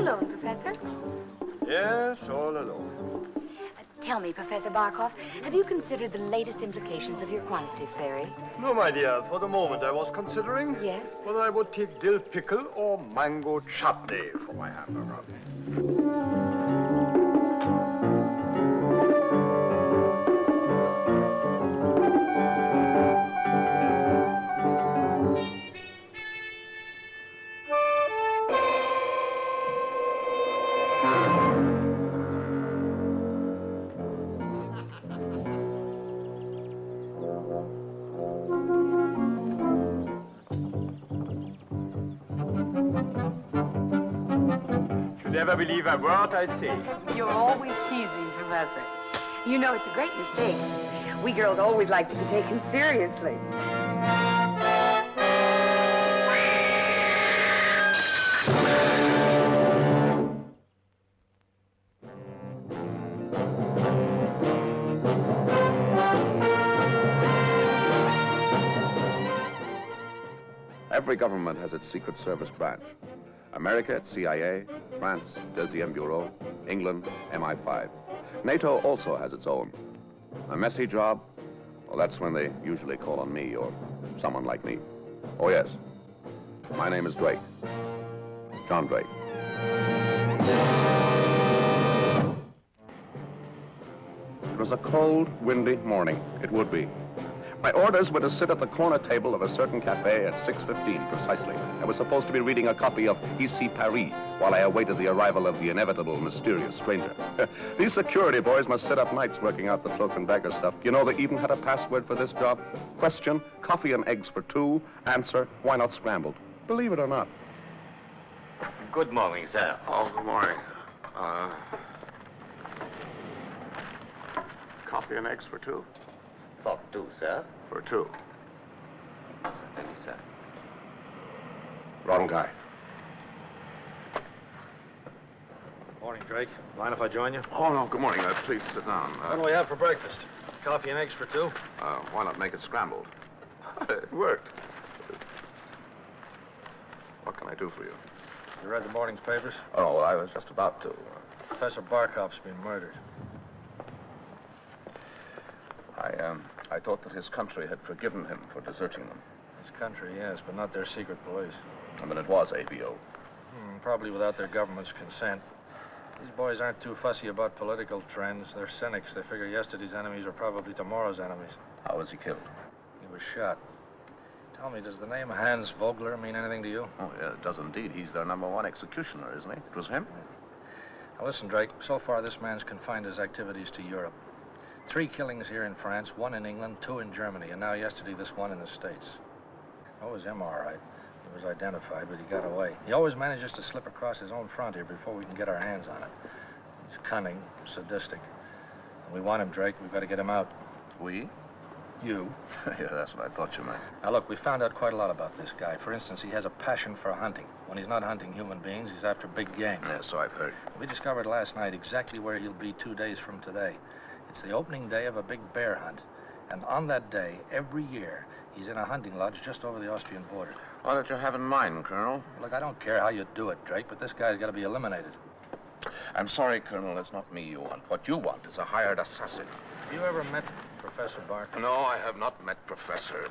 alone, Professor? Yes, all alone. Tell me, Professor Barkov, have you considered the latest implications of your quantity theory? No, my dear. For the moment, I was considering Yes? whether I would take dill pickle or mango chutney for my hamburger. Never believe a word I say. You're always teasing, Professor. You know it's a great mistake. We girls always like to be taken seriously. Every government has its Secret Service branch. America, it's CIA, France, Deuxième Bureau, England, MI5. NATO also has its own. A messy job? Well, that's when they usually call on me or someone like me. Oh, yes. My name is Drake. John Drake. It was a cold, windy morning. It would be. My orders were to sit at the corner table of a certain cafe at 6:15 precisely. I was supposed to be reading a copy of Ici Paris while I awaited the arrival of the inevitable mysterious stranger. These security boys must sit up nights working out the cloak and dagger stuff. You know, they even had a password for this job. Question, coffee and eggs for 2. Answer, why not scrambled? Believe it or not. Good morning, sir. Oh, good morning. Coffee and eggs for 2? For 2, sir. For 2. Thank you, sir. Wrong guy. Morning, Drake. Mind if I join you? Oh, no, good morning. Please sit down. What do we have for breakfast? Coffee and eggs for 2? Why not make it scrambled? It worked. What can I do for you? You read the morning's papers? Oh, well, I was just about to. Professor Barkov's been murdered. I thought that his country had forgiven him for deserting them. His country, yes, but not their secret police. And then it was ABO. Probably without their government's consent. These boys aren't too fussy about political trends. They're cynics. They figure yesterday's enemies are probably tomorrow's enemies. How was he killed? He was shot. Tell me, does the name Hans Vogler mean anything to you? Oh, yeah, it does indeed. He's their #1 executioner, isn't he? It was him? Now listen, Drake, so far this man's confined his activities to Europe. 3 killings here in France, 1 in England, 2 in Germany, and now yesterday this one in the States. That was him, all right. He was identified, but he got away. He always manages to slip across his own front here before we can get our hands on him. He's cunning, sadistic. And we want him, Drake. We've got to get him out. We? You. Yeah, that's what I thought you meant. Now, look, we found out quite a lot about this guy. For instance, he has a passion for hunting. When he's not hunting human beings, he's after big game. Yeah, so I've heard. We discovered last night exactly where he'll be 2 days from today. It's the opening day of a big bear hunt. And on that day, every year, he's in a hunting lodge just over the Austrian border. What did you have in mind, Colonel? Look, I don't care how you do it, Drake, but this guy's got to be eliminated. I'm sorry, Colonel, it's not me you want. What you want is a hired assassin. Have you ever met Professor Barker? No, I have not met Professor.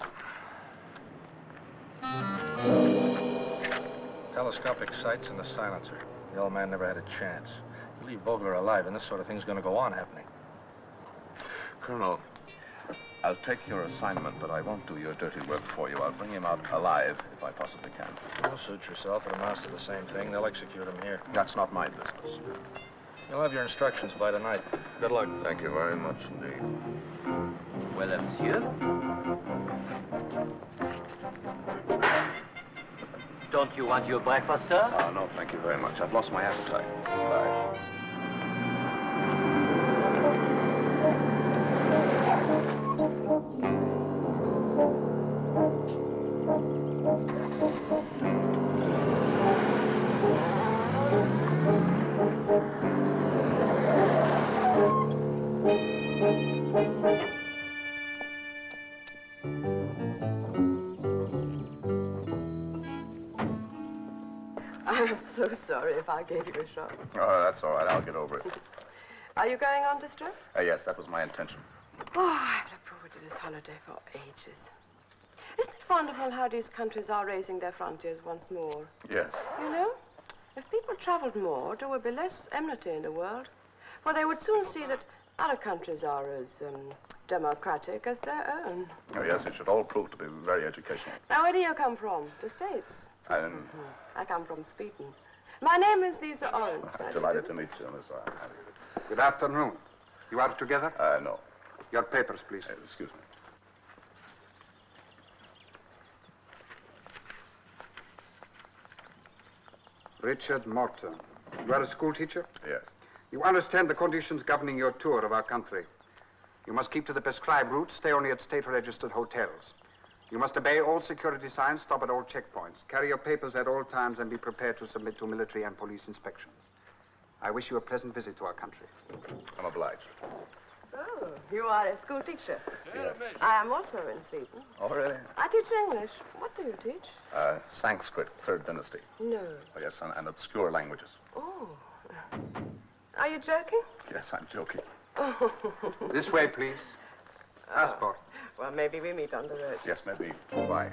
Telescopic sights and a silencer. The old man never had a chance. You leave Vogler alive, and this sort of thing's going to go on happening. Colonel, I'll take your assignment, but I won't do your dirty work for you. I'll bring him out alive, if I possibly can. Don't suit yourself. It amounts to the same thing. They'll execute him here. That's not my business. You'll have your instructions by tonight. Good luck. Thank you very much indeed. Well, monsieur? Don't you want your breakfast, sir? No, thank you very much. I've lost my appetite. Bye. I'm so sorry if I gave you a shock. Oh, that's all right. I'll get over it. Are you going on this trip? Yes, that was my intention. Oh, I've looked forward to this holiday for ages. Isn't it wonderful how these countries are raising their frontiers once more? Yes. You know, if people traveled more, there would be less enmity in the world. For they would soon see that other countries are as democratic as their own. Oh, yes, it should all prove to be very educational. Now, where do you come from? The States? And I come from Sweden. My name is Lisa Oren. delighted to meet you, Miss Oren. Good afternoon. You are together? No. Your papers, please. Excuse me. Richard Morton. You are a school teacher? Yes. You understand the conditions governing your tour of our country. You must keep to the prescribed route, stay only at state-registered hotels. You must obey all security signs, stop at all checkpoints, carry your papers at all times, and be prepared to submit to military and police inspections. I wish you a pleasant visit to our country. I'm obliged. So, you are a school teacher? Yes. I am also in Sweden. Oh, really? I teach English. What do you teach? Sanskrit, Third Dynasty. No. Oh, yes, and obscure languages. Oh. Are you joking? Yes, I'm joking. Oh. This way, please. Passport. Well, maybe we meet on the road. Yes, maybe. Bye.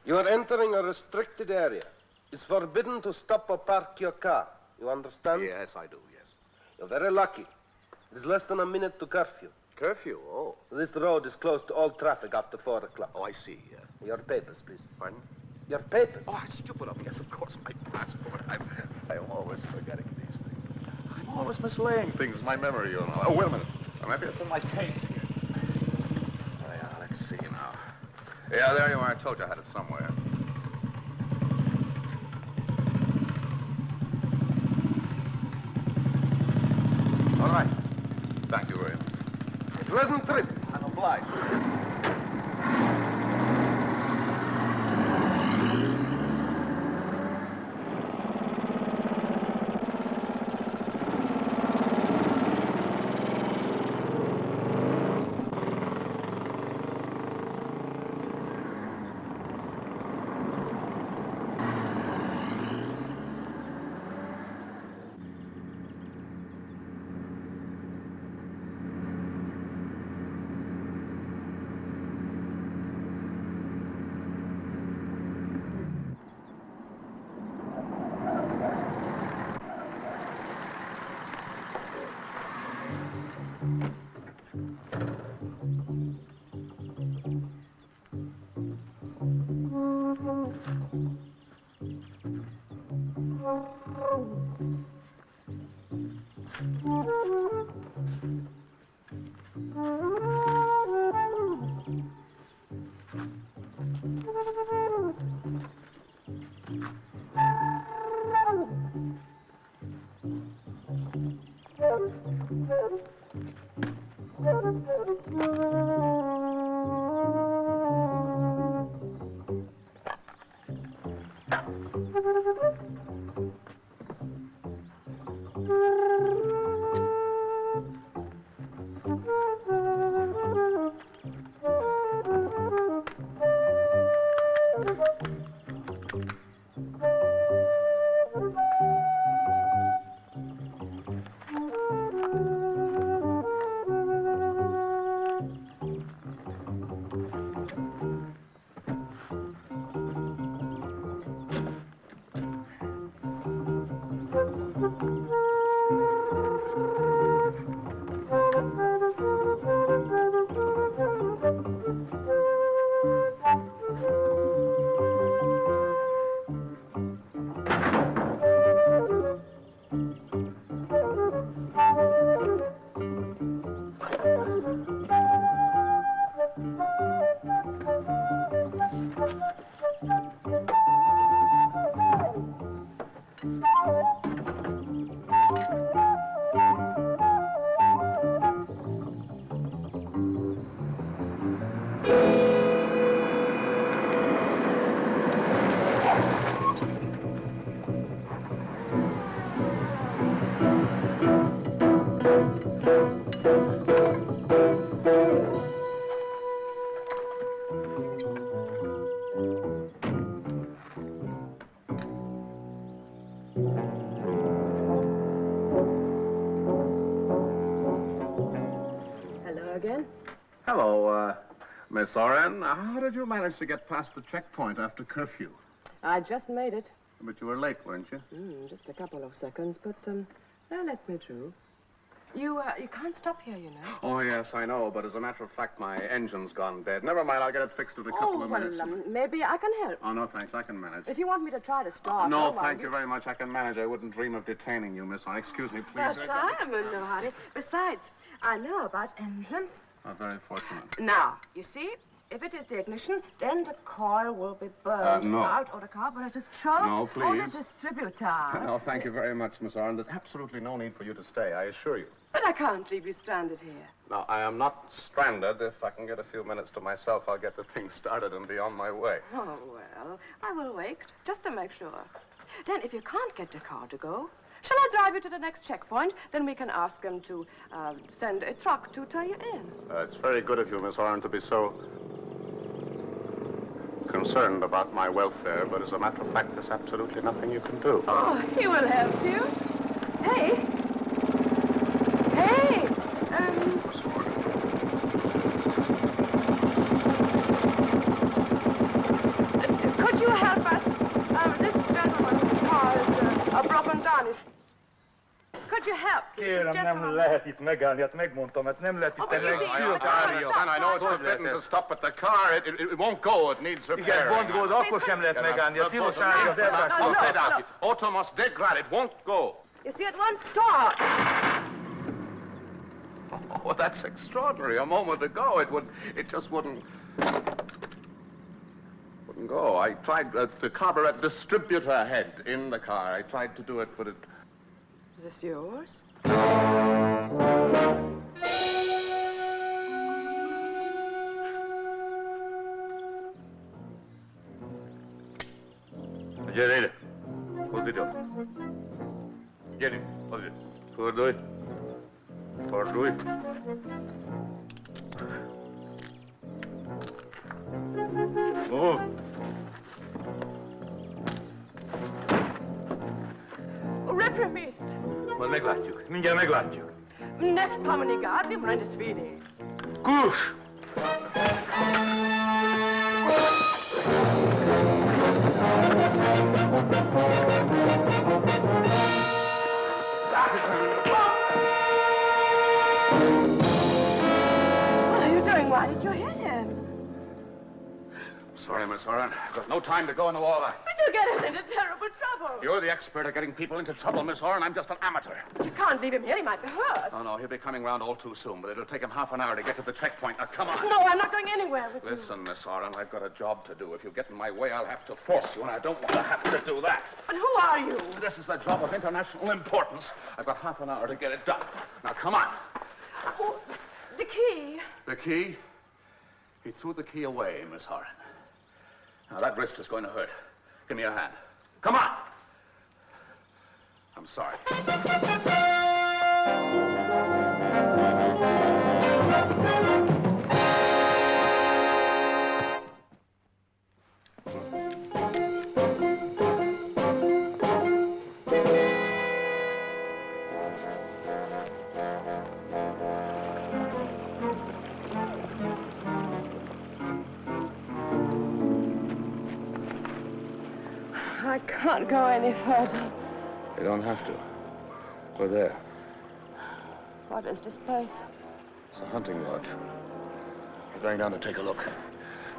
You are entering a restricted area. It's forbidden to stop or park your car. You understand? Yes, I do, yes. You're very lucky. It is less than a minute to curfew. Curfew? Oh. This road is closed to all traffic after 4 o'clock. Oh, I see, yeah. Your papers, please. Pardon? Your papers. Oh, it's stupid of me. Yes, of course, my passport. I'm always forgetting these things. I'm always mislaying things in my memory, you know. Oh, wait a minute. Maybe it's in my case here. Oh, yeah, let's see now. Yeah, there you are. I told you I had it somewhere. All right. Thank you very much. Pleasant trip. I'm obliged. Hello again. Hello, Miss Oren. How did you manage to get past the checkpoint after curfew? I just made it. But you were late, weren't you? Just a couple of seconds, but they'll let me through. You can't stop here, you know. Oh, yes, I know, but as a matter of fact, my engine's gone dead. Never mind, I'll get it fixed in a couple of minutes. Maybe I can help. Oh, no, thanks, I can manage. If you want me to try to start... No, thank you very much, I can manage. I wouldn't dream of detaining you, Miss Oren. Excuse me, please. But I am in no hurry. Besides, I know about engines. Oh, very fortunate. Now, you see, if it is the ignition, then the coil will be burned no. out, or the carburetor's choked, No, please. or the distributor. No, thank you very much, Miss Oren. There's absolutely no need for you to stay, I assure you. But I can't leave you stranded here. No, I am not stranded. If I can get a few minutes to myself, I'll get the thing started and be on my way. Oh, well, I will wait, just to make sure. Then, if you can't get the car to go, shall I drive you to the next checkpoint? Then we can ask them to send a truck to tow you in. It's very good of you, Miss Oren, to be so concerned about my welfare, but as a matter of fact, there's absolutely nothing you can do. Oh, he will help you. Hey. Hey. Could you help us? This gentleman's car is broken down. Could you help? Kérem, nem lehet itt megállni, hát megmondtam, hát nem lehet itt I know it's forbidden to stop at the car. It won't go. It needs repairing. Igen, Bond, akkor sem lehet megállni. A tilosáig az elvásárló. Auto must degrade. It won't go. You see, it won't start. Oh, that's extraordinary. A moment ago, it just wouldn't go. I tried the carburetor distributor head in the car. I tried to do it, but it... Is this yours? Gyere ide. Hozd ide azt. Gyere, hozd ide. Fordulj. Fordulj. Ó. Reprimist. Majd meglátjuk. Mindjárt meglátjuk. Next Pamanigat, wir wollen das Video. Kus! What are you doing? Why did you hit him? Sorry, Miss Oren. I've got no time to go into all that. But you'll get us into terrible trouble. You're the expert at getting people into trouble, Miss Oren. I'm just an amateur. But you can't leave him here. He might be hurt. Oh, no, he'll be coming round all too soon, but it'll take him half an hour to get to the checkpoint. Now, come on. No, I'm not going anywhere with you. Listen, Miss Oren, I've got a job to do. If you get in my way, I'll have to force you, and I don't want to have to do that. And who are you? This is a job of international importance. I've got half an hour to get it done. Now, come on. Oh, the key. The key? He threw the key away, Miss Oren. Now, that wrist is going to hurt. Give me your hand. Come on! I'm sorry. I can't go any further. You don't have to. We're there. What is this place? It's a hunting lodge. We're going down to take a look.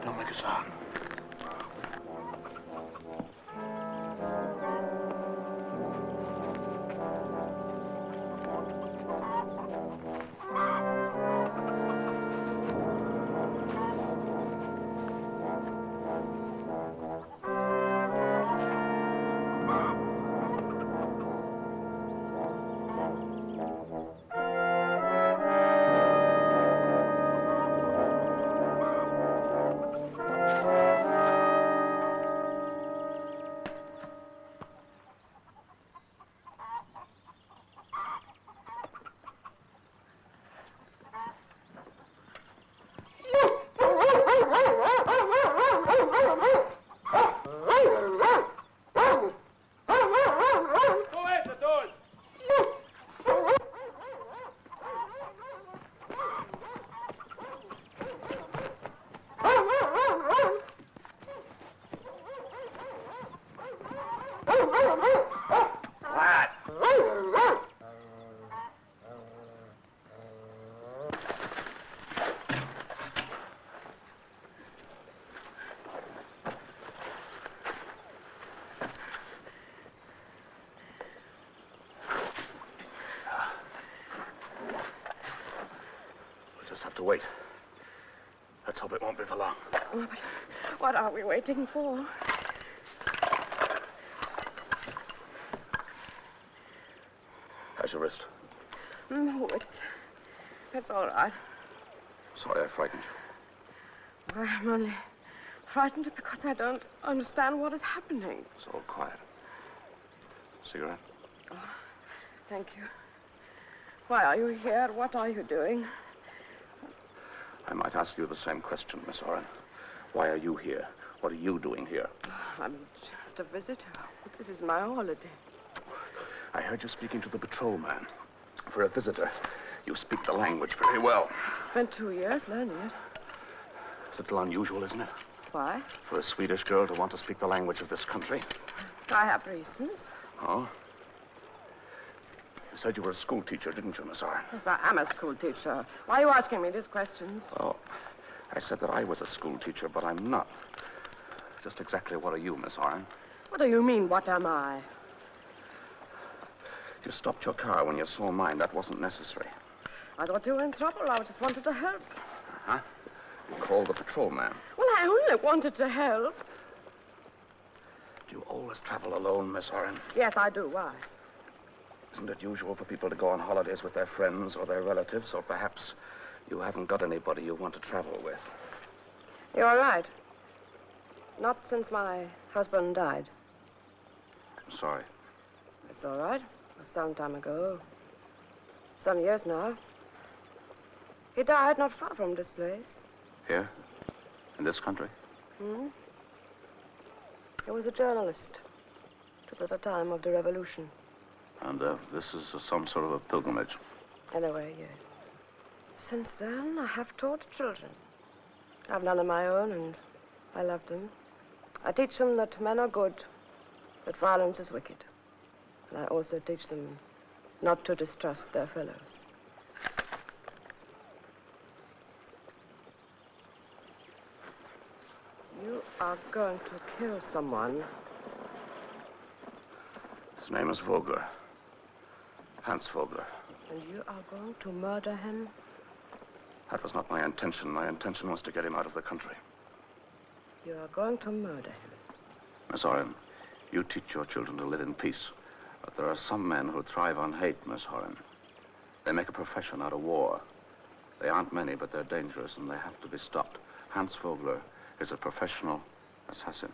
Don't make a sound. to wait. Let's hope it won't be for long. Oh, but what are we waiting for? How's your wrist? No, it's all right. Sorry I frightened you. I'm only frightened because I don't understand what is happening. It's all quiet. Cigarette? Oh, thank you. Why are you here? What are you doing? I might ask you the same question, Miss Oren. Why are you here? What are you doing here? I'm just a visitor. This is my holiday. I heard you speaking to the patrolman. For a visitor, you speak the language very well. I've spent 2 years learning it. It's a little unusual, isn't it? Why? For a Swedish girl to want to speak the language of this country. I have reasons. Oh? You said you were a school teacher, didn't you, Miss Oren? Yes, I am a school teacher. Why are you asking me these questions? Oh, I said that I was a school teacher, but I'm not. Just exactly what are you, Miss Oren? What do you mean, what am I? You stopped your car when you saw mine. That wasn't necessary. I thought you were in trouble. I just wanted to help. Uh-huh. You called the patrolman. Well, I only wanted to help. Do you always travel alone, Miss Oren? Yes, I do. Why? Isn't it usual for people to go on holidays with their friends or their relatives, or perhaps you haven't got anybody you want to travel with? You're right. Not since my husband died. I'm sorry. It's all right. It was some time ago. Some years now. He died not far from this place. Here? In this country? Hmm? He was a journalist. It was at the time of the revolution. And this is some sort of a pilgrimage. Anyway, yes. Since then, I have taught children. I've none of my own, and I love them. I teach them that men are good, that violence is wicked. And I also teach them not to distrust their fellows. You are going to kill someone. His name is Vogler. Hans Vogler. And you are going to murder him? That was not my intention. My intention was to get him out of the country. You are going to murder him. Miss Oren, you teach your children to live in peace. But there are some men who thrive on hate, Miss Oren. They make a profession out of war. They aren't many, but they're dangerous, and they have to be stopped. Hans Vogler is a professional assassin.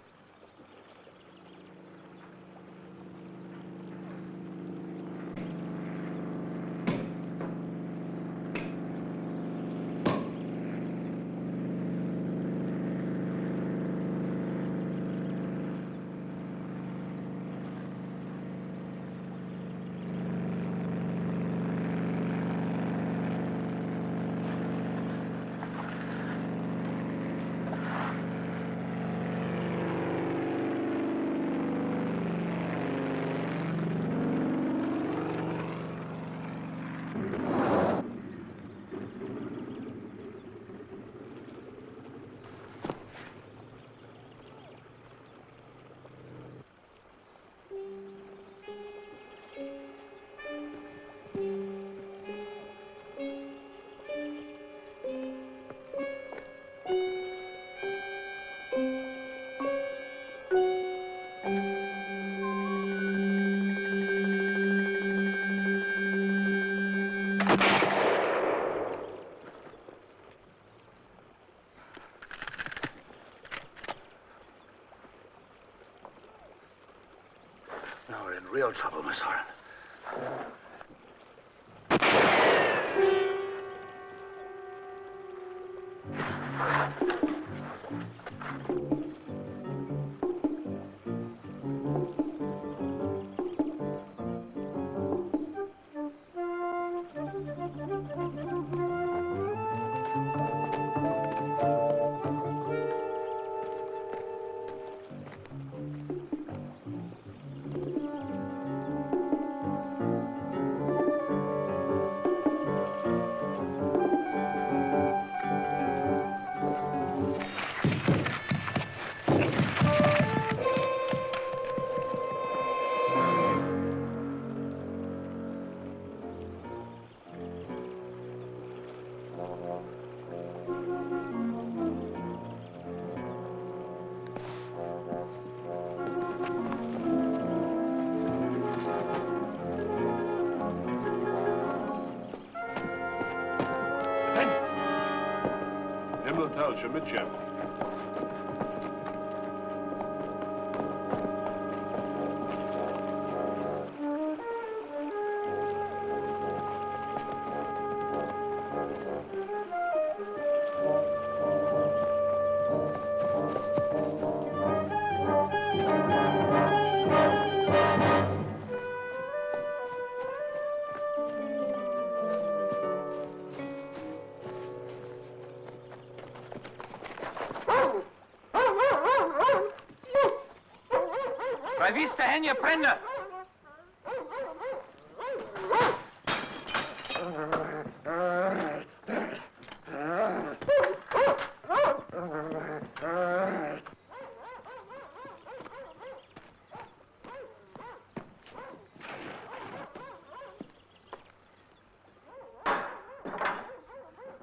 Now we're in real trouble, Miss Oren. Belgium and Germany. Prevista henia prenda.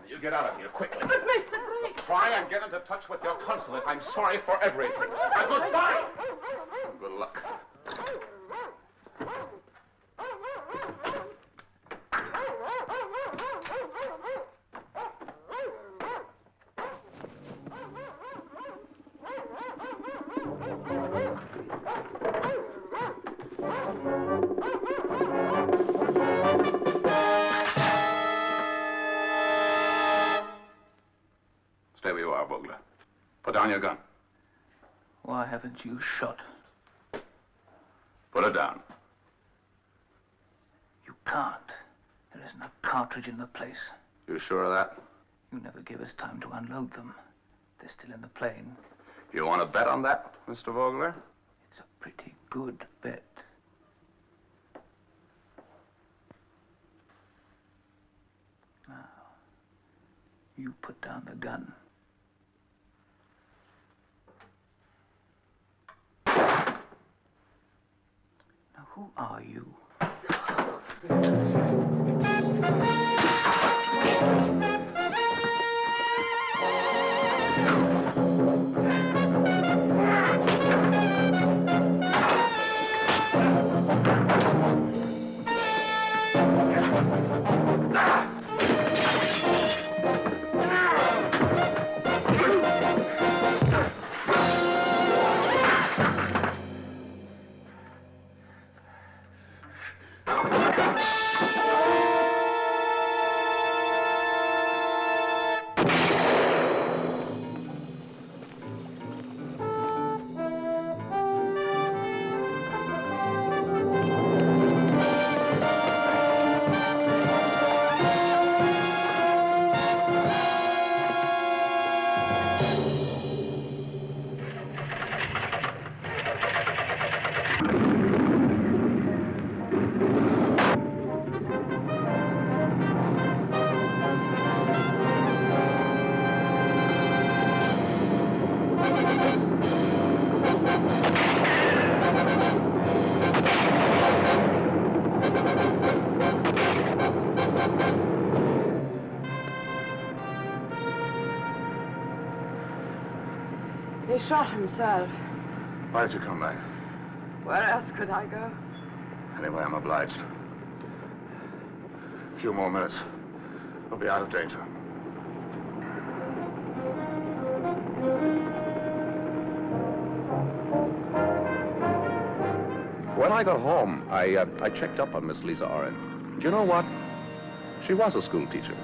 You get out of here quickly. But, Mr. Drake... Try and get into touch with your consulate. I'm sorry for everything. And goodbye. Good luck. Stay where you are, Vogler. Put down your gun. Why haven't you shot? Put it down. You can't. There isn't a cartridge in the place. You sure of that? You never give us time to unload them. They're still in the plane. You want to bet on that, Mr. Vogler? It's a pretty good bet. Now, you put down the gun. Now, who are you? He shot himself. Why did you come back? Where else could I go? Anyway, I'm obliged. A few more minutes. We'll be out of danger. When I got home, I checked up on Miss Lisa Oren. Do you know what? She was a school teacher.